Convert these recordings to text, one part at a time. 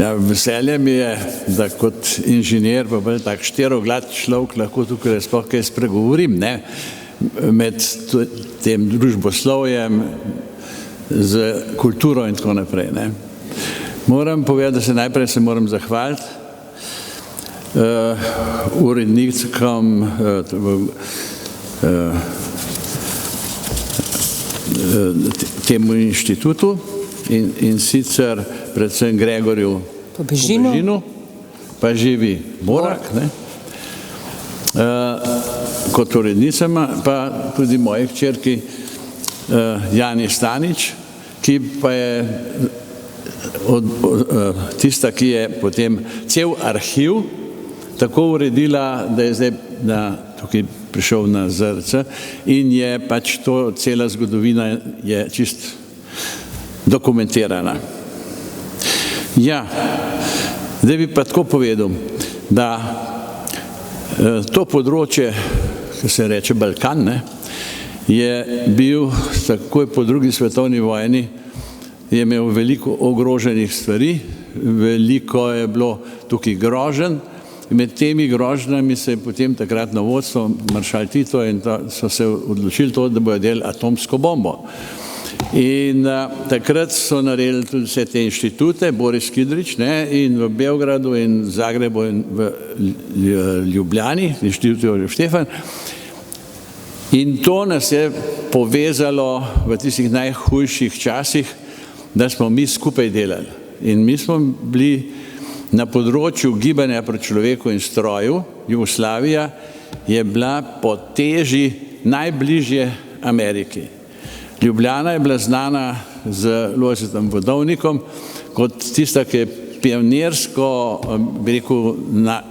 Ja, veselje mi je, da kot inženir, pa bolj tak štiriglad človek lahko tukaj sploh kaj spregovorim, ne, med tem družboslovjem, z kulturo in tako naprej, ne. Moram povedati, da se najprej moram zahvaliti urednikom temu inštitutu in sicer predvsem Gregorju Pobežinu, pa Živi Borak, ne, kot urednicama, pa tudi moji hčerki Jani Stanič, ki pa je tista, ki je potem cel arhiv tako uredila, da je zdaj tukaj prišel na ZRC in je pač to cela zgodovina je čist dokumentirana. Ja, zdaj bi pa tako povedal, da to področje, ki se reče Balkan, ne, je bil takoj po drugi svetovni vojni, je imel veliko ogroženih stvari, veliko je bilo tukaj groženj, med temi grožnjami se je potem takratno vodstvo, maršal Tito in so se odločili to, da bojo delali atomsko bombo. In takrat so naredili tudi vse te inštitute, Boris Kidrič, ne, in v Beogradu in Zagrebu in v Ljubljani, inštitut Jožef Štefan. In to nas je povezalo v tistih najhujših časih, da smo mi skupaj delali. In mi smo bili na področju gibanja pri človeku in stroju, Jugoslavija je bila po teži najbližje Ameriki. Ljubljana je bila znana z Lojzetom Vodovnikom kot tista, ki je pionirsko, bi rekel,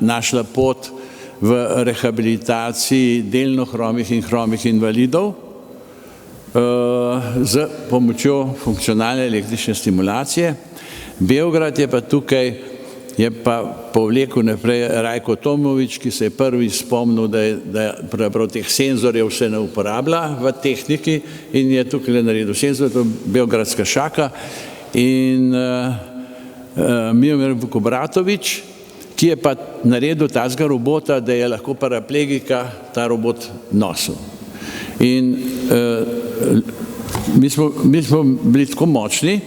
našla pot v rehabilitaciji delno chromih in chromih invalidov z pomočjo funkcionalne električne stimulacije. Beograd je pa tukaj, je pa povlekel naprej Rajko Tomovič, ki se je prvi spomnil, da prav teh senzorjev se ne uporablja v tehniki in je tukaj naredil senzor, to je beogradska šaka, in Miomir Vukobratovič, ki je pa naredil tazga robota, da je lahko paraplegika ta robot nosil. In mi smo bili tako močni,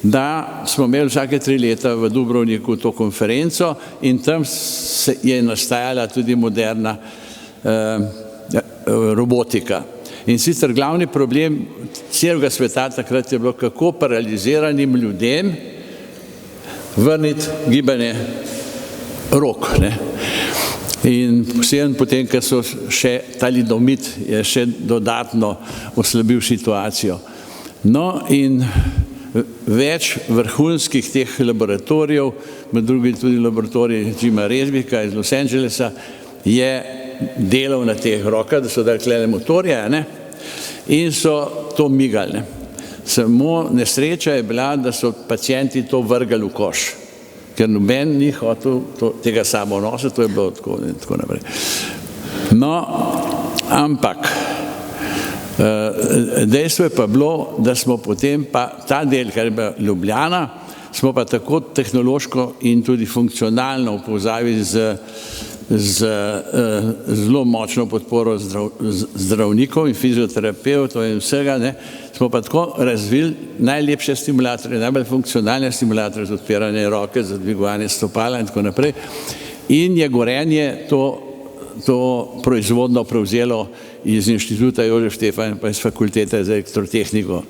da smo imeli vsake 3 leta v Dubrovniku to konferenco in tam je nastajala tudi moderna robotika. In sicer glavni problem celega sveta takrat je bilo, kako paraliziranim ljudem vrniti gibanje rok, ne. In posebno potem, ker so še talidomid je še dodatno oslabil situacijo. No, in več vrhunskih teh laboratorijev, med drugim tudi laboratorij Jima Resbika iz Los Angelesa, je delal na teh rokah, da so dali tukaj motorje, ne, in so to migali, ne. Samo nesreča je bila, da so pacienti to vrgali v koš, ker noben ni hotel tega samo nositi, to je bilo tako in tako naprej. No, ampak dejstvo je pa bilo, da smo potem pa ta del, kar je bila Ljubljana, smo pa tako tehnološko in tudi funkcionalno v povezavi z zelo močno podporo zdravnikov in fizioterapevtov in vsega, ne, smo pa tako razvili najlepše stimulatorje, najbolj funkcionalne stimulatorje za odpiranje roke, za dvigovanje stopala in tako naprej. In je Gorenje to proizvodno prevzelo iz inštituta Jožef Štefan pa iz fakultete za elektrotehniko.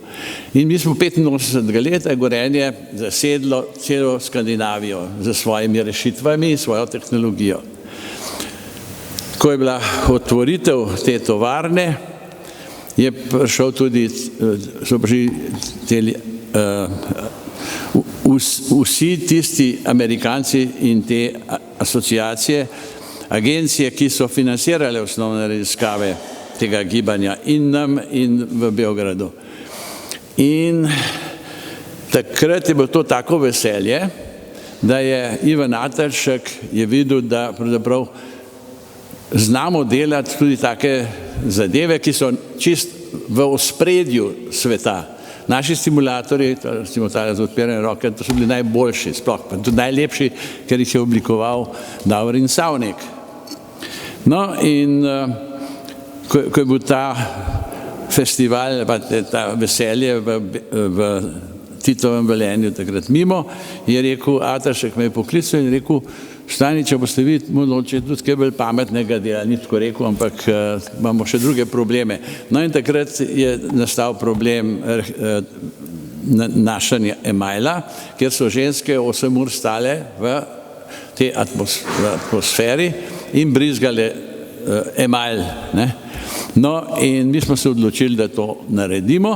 In mi smo 85. leta Gorenje zasedlo celo Skandinavijo z svojimi rešitvami in svojo tehnologijo. Ko je bila otvoritev te tovarne, je prišel tudi, so prišli vsi tisti Amerikanci in te asociacije, agencije, ki so financirale osnovne raziskave tega gibanja in nam in v Beogradu. In takrat je bilo to tako veselje, da je Ivan Atalšek je videl, da pravzaprav znamo delati tudi take zadeve, ki so čist v ospredju sveta. naši simulatorji, recimo tale za odpiranje roke, to so bili najboljši, sploh pa tudi najlepši, ker jih je oblikoval Davorin Savnik. No in ko je bil ta festival, pa ta veselje v Titovem Velenju takrat mimo, je rekel, Atrašek me je poklical in rekel, Stani, če boste vi mogoče tudi kaj bolj pametnega dela, ni tako rekel, ampak imamo še druge probleme. No in takrat je nastal problem našanja emajla, kjer so ženske 8 ur stale v tej atmosferi in brizgale emajl. No in mi smo se odločili, da to naredimo.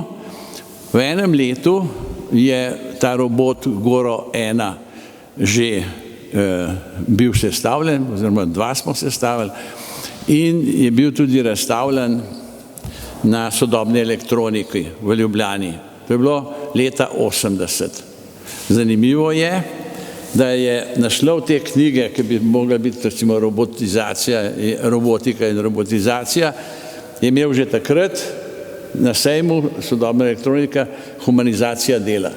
V enem letu je ta robot Goro 1 že bil sestavljen, oziroma 2 smo sestavili in je bil tudi razstavljen na sodobni elektroniki v Ljubljani. To je bilo leta 80. Zanimivo je, da je naslov te knjige, ki bi mogla biti recimo robotika in robotizacija, je imel že takrat na sejmu sodobna elektronika humanizacija dela.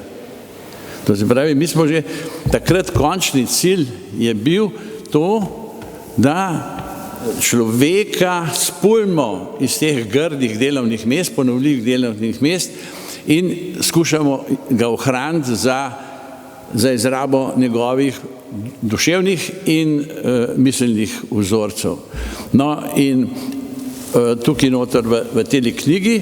To se pravi, mi smo že takrat, končni cilj je bil to, da človeka spulimo iz teh grdih delovnih mest, ponovljivih delovnih mest in skušamo ga ohraniti za izrabo njegovih duševnih in miselnih vzorcev. No in tukaj noter v tej knjigi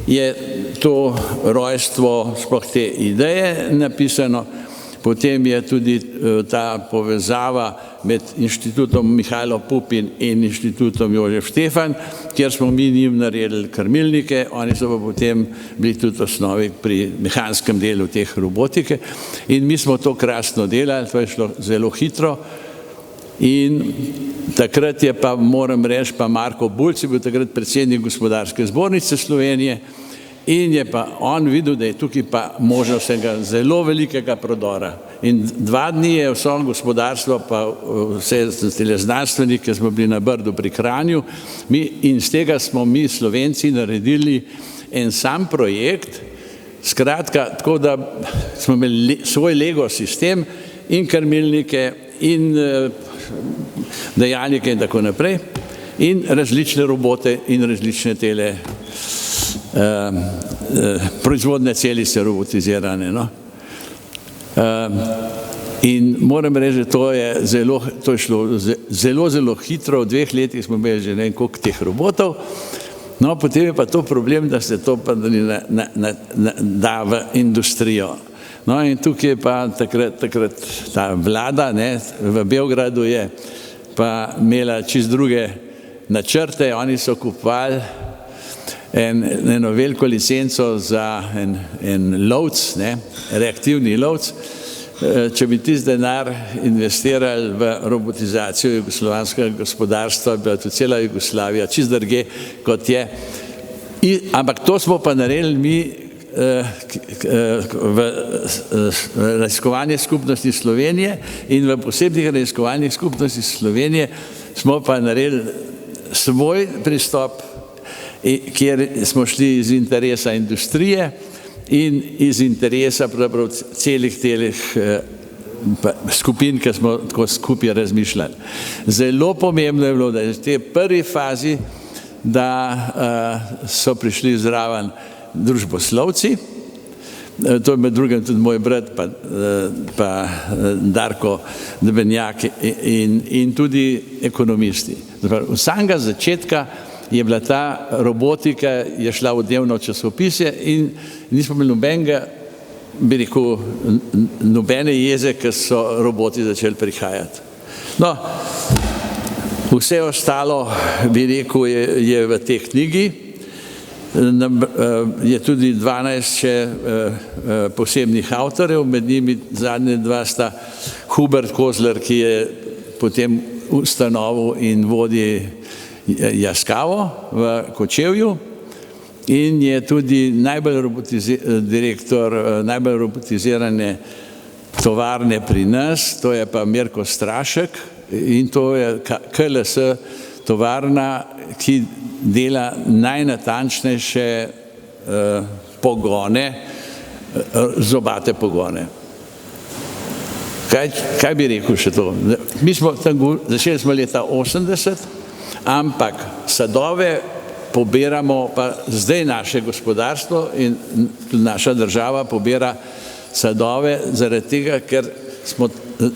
je to rojstvo sploh te ideje napisano, potem je tudi ta povezava med Inštitutom Mihajlo Pupin in Inštitutom Jožef Štefan, kjer smo mi njim naredili krmilnike, oni so pa potem bili tudi osnovi pri mehanskem delu teh robotike in mi smo to krasno delali, to je šlo zelo hitro in takrat je pa, moram reči, pa Marko Bulc je bil takrat predsednik Gospodarske zbornice Slovenije in je pa on videl, da je tukaj pa možnost enega zelo velikega prodora. In 2 dni je vso gospodarstvo, pa vse znanstvenike smo bili na Brdu pri Kranju in z tega smo mi Slovenci naredili en sam projekt, skratka, tako da smo imeli svoj Lego sistem in krmilnike in dajalnike in tako naprej in različne robote in različne tele proizvodne celice robotizirane. In moram reči, to je šlo zelo hitro, v 2 letih smo imeli že ne vem koliko teh robotov, no potem je pa to problem, da se to pa da v industrijo. No in tukaj je pa takrat ta vlada v Beogradu je pa imela čist druge načrte, oni so kupovali eno veliko licenco za en lovc, reaktivni lovc. Če bi tisti denar investirali v robotizacijo jugoslovanskega gospodarstva, bi bila tudi cela Jugoslavija čist drugje, kot je. Ampak to smo pa naredili mi v raziskovalni skupnosti Slovenije in v posebnih raziskovalnih skupnosti Slovenije smo pa naredili svoj pristop, kjer smo šli iz interesa industrije in iz interesa pravzaprav celih telih skupin, ki smo tako skupaj razmišljali. Zelo pomembno je bilo, da je v tej prvi fazi, da so prišli zraven družboslovci, to je med drugim tudi moj brat, pa Darko Debenjak in tudi ekonomisti. Od samega začetka je bila ta robotika, je šla v dnevno časopise in nismo imeli nobenega, bi rekel, nobene jeze, ker so roboti začeli prihajati. No, vse ostalo, bi rekel, je v tej knjigi. Je tudi 12 še posebnih avtorjev, med njimi zadnje 2 sta Hubert Kozler, ki je potem ustanovil in vodi Yaskawa v Kočevju in je tudi direktor najbolj robotizirane tovarne pri nas, to je pa Mirko Strašek in to je KLS tovarna, ki dela najnatančnejše pogone zobate pogone. Kaj bi rekel še to? Mi smo začeli smo leta 80, ampak sadove pobiramo pa zdaj naše gospodarstvo in naša država pobira sadove zaradi tega, ker smo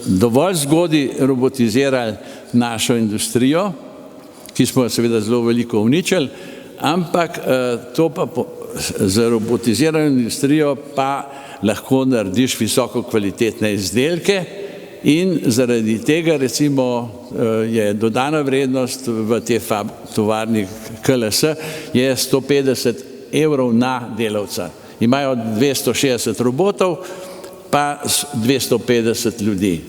dovolj zgodaj robotizirali našo industrijo, ki smo jo seveda zelo veliko uničili, ampak to pa za robotizirano industrijo pa lahko narediš visoko kvalitetne izdelke in zaradi tega recimo je dodana vrednost v te tovarni KLS je 150 evrov na delavca. Imajo 260 robotov pa 250 ljudi.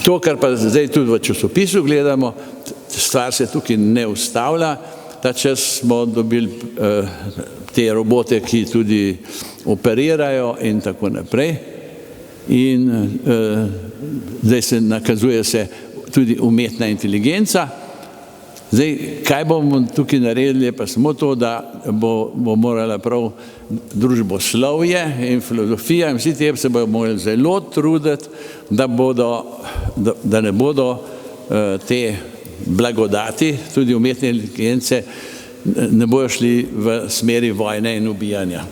To, kar pa zdaj tudi v časopisu gledamo, stvar se tukaj ne ustavlja. Ta čas smo dobili te robote, ki tudi operirajo in tako naprej. In zdaj se nakazuje tudi umetna inteligenca. Zdaj, kaj bomo tukaj naredili, je pa samo to, da bo morala prav družboslovje in filozofija in vsi te se bodo morali zelo truditi, da ne bodo te blagodati, tudi umetne inteligence, ne bojo šli v smeri vojne in ubijanja.